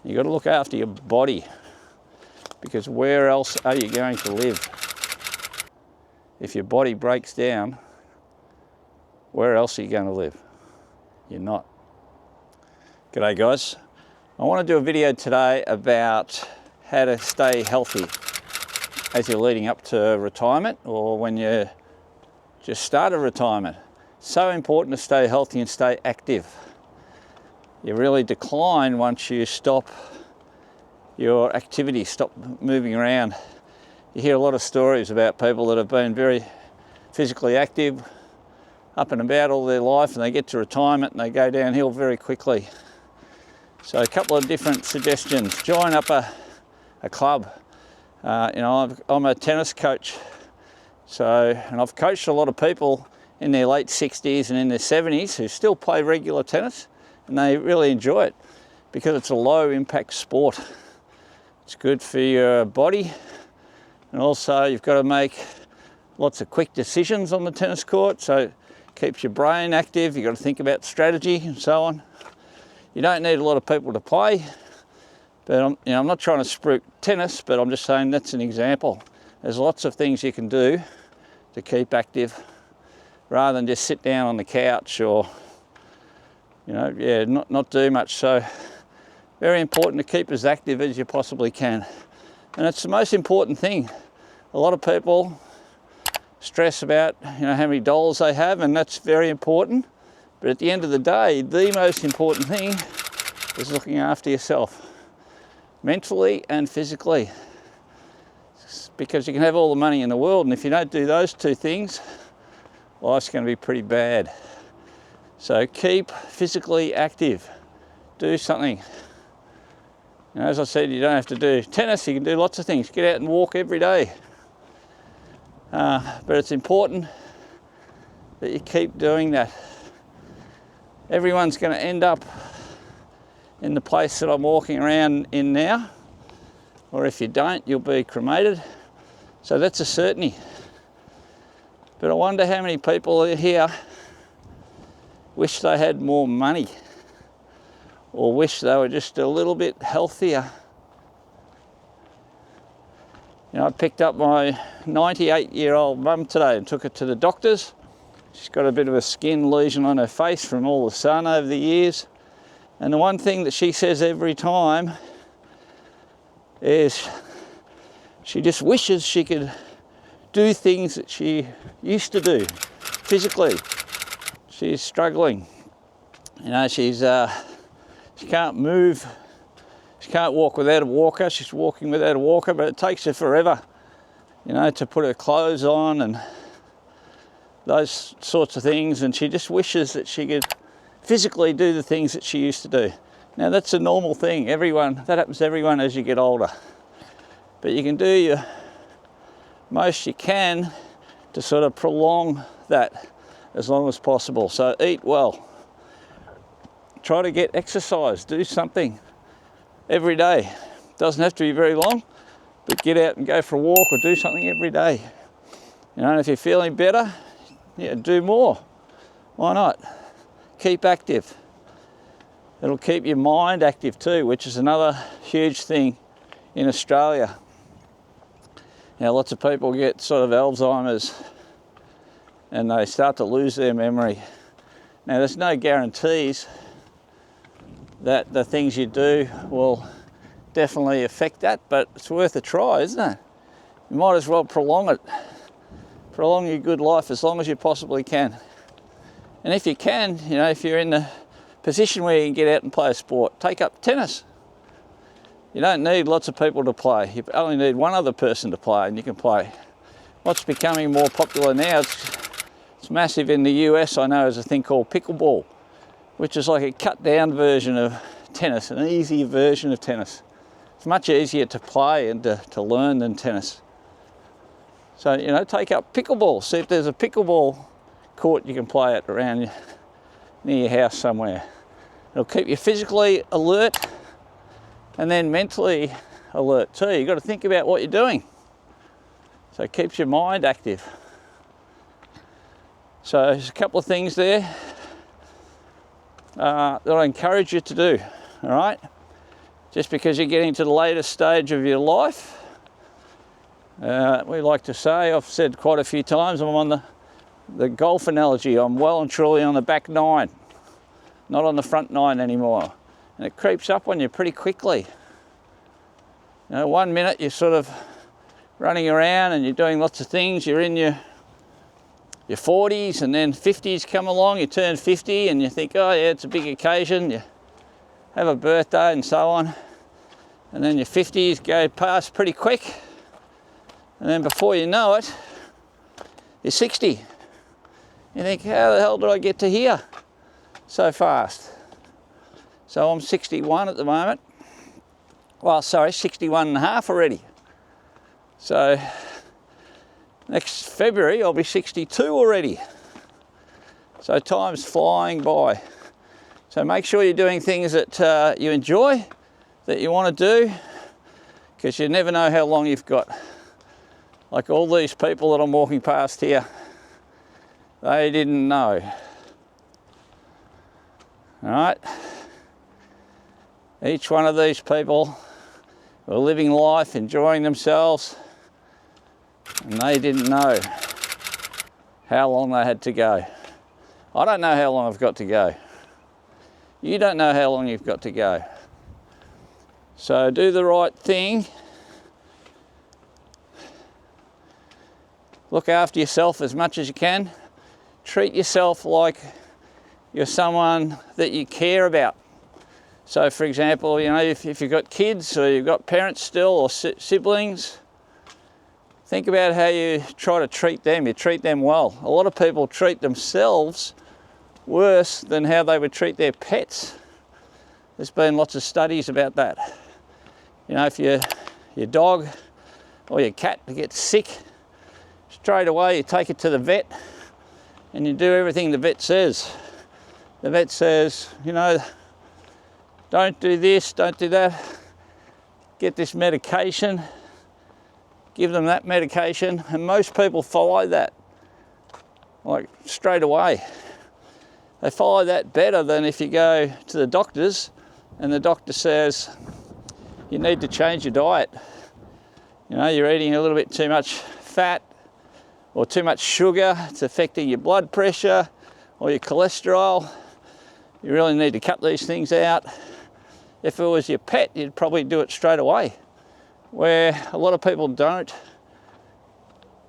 You've got to look after your body, because where else are you going to live? If your body breaks down, where else are you going to live? You're not. G'day guys. I want to do a video today about how to stay healthy as you're leading up to retirement, or when you just started retirement. So important to stay healthy and stay active. You really decline once you stop your activity, stop moving around. You hear a lot of stories about people that have been very physically active, up and about all their life, and they get to retirement and they go downhill very quickly. So a couple of different suggestions. Join up a club. I'm a tennis coach, and I've coached a lot of people in their late 60s and in their 70s who still play regular tennis, and they really enjoy it because it's a low impact sport. It's good for your body, and also you've got to make lots of quick decisions on the tennis court, so it keeps your brain active. You've got to think about strategy and so on. You don't need a lot of people to play, but I'm not trying to spruik tennis, but I'm just saying that's an example. There's lots of things you can do to keep active rather than just sit down on the couch or not do much. So very important to keep as active as you possibly can, and it's the most important thing. A lot of people stress about how many dollars they have, and that's very important, but at the end of the day, the most important thing is looking after yourself, mentally and physically, because you can have all the money in the world, and if you don't do those two things, life's going to be pretty bad. So keep physically active, do something. As I said, you don't have to do tennis, you can do lots of things. Get out and walk every day. But it's important that you keep doing that. Everyone's going to end up in the place that I'm walking around in now, or if you don't, you'll be cremated. So that's a certainty. But I wonder how many people here wish they had more money, or wish they were just a little bit healthier. I picked up my 98-year-old mum today and took her to the doctors. She's got a bit of a skin lesion on her face from all the sun over the years. And the one thing that she says every time is she just wishes she could do things that she used to do physically. She's struggling. She can't move. She can't walk without a walker. She's walking without a walker, but it takes her forever, to put her clothes on and those sorts of things. And she just wishes that she could physically do the things that she used to do. Now that's a normal thing. That happens to everyone as you get older. But you can do your most you can to sort of prolong that as long as possible. So eat well. Try to get exercise. Do something every day. Doesn't have to be very long, but get out and go for a walk or do something every day. If you're feeling better, do more. Why not? Keep active. It'll keep your mind active too, which is another huge thing in Australia. Lots of people get sort of Alzheimer's and they start to lose their memory. Now, there's no guarantees that the things you do will definitely affect that, but it's worth a try, isn't it? You might as well prolong it. Prolong your good life as long as you possibly can. And if you can, if you're in the position where you can get out and play a sport, take up tennis. You don't need lots of people to play. You only need one other person to play and you can play. What's becoming more popular now, it's massive in the US, I know, is a thing called Pickleball, which is like a cut down version of tennis, an easy version of tennis. It's much easier to play and to learn than tennis. So, take up pickleball. See if there's a pickleball court you can play it around near your house somewhere. It'll keep you physically alert and then mentally alert too. You've got to think about what you're doing. So it keeps your mind active. So there's a couple of things there that I encourage you to do, all right? just because you're getting to the latest stage of your life. We like to say, I've said quite a few times, I'm on the golf analogy, I'm well and truly on the back nine, not on the front nine anymore. And it creeps up on you pretty quickly. You know, 1 minute you're sort of running around and you're doing lots of things, you're in your 40s, and then 50s come along, you turn 50 and you think, oh yeah, it's a big occasion, you have a birthday and so on. And then your 50s go past pretty quick. And then before you know it, you're 60. You think, how the hell did I get to here so fast? So I'm 61 at the moment. Well, sorry, 61 and a half already. So next February, I'll be 62 already. So time's flying by. So make sure you're doing things that you enjoy, that you want to do, because you never know how long you've got. Like all these people that I'm walking past here, they didn't know. All right? Each one of these people were living life, enjoying themselves, and they didn't know how long they had to go. I don't know how long I've got to go. You don't know how long you've got to go. So do the right thing. Look after yourself as much as you can. Treat yourself like you're someone that you care about. So for example, you know, if you've got kids or you've got parents still or siblings, think about how you try to treat them. You treat them well. A lot of people treat themselves worse than how they would treat their pets. There's been lots of studies about that. You know, if your dog or your cat gets sick, straight away you take it to the vet and you do everything the vet says. The vet says, you know, don't do this, don't do that, get this medication, give them that medication, and most people follow that, like straight away. They follow that better than if you go to the doctors and the doctor says, you need to change your diet. You know, you're eating a little bit too much fat or too much sugar, it's affecting your blood pressure or your cholesterol. You really need to cut these things out. If it was your pet, you'd probably do it straight away. Where a lot of people don't,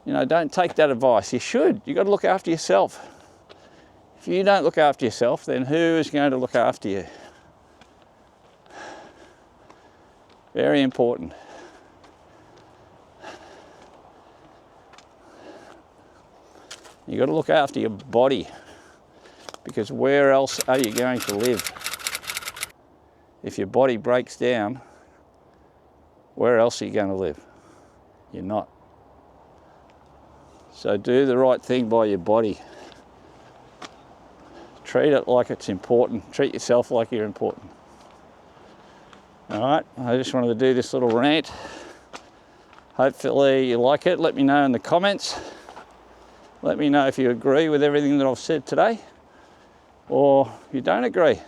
you know, don't take that advice. You should. You've got to look after yourself. If you don't look after yourself, then who is going to look after you? Very important. You've got to look after your body, because where else are you going to live? If your body breaks down, where else are you going to live? You're not. So do the right thing by your body. Treat it like it's important. Treat yourself like you're important. All right, I just wanted to do this little rant. Hopefully you like it. Let me know in the comments. Let me know if you agree with everything that I've said today or you don't agree.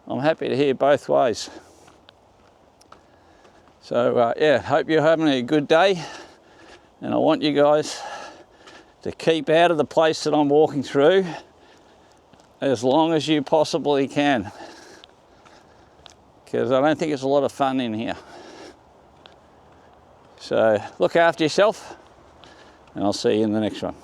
I'm happy to hear both ways. So yeah, hope you're having a good day, and I want you guys to keep out of the place that I'm walking through as long as you possibly can, because I don't think it's a lot of fun in here. So look after yourself, and I'll see you in the next one.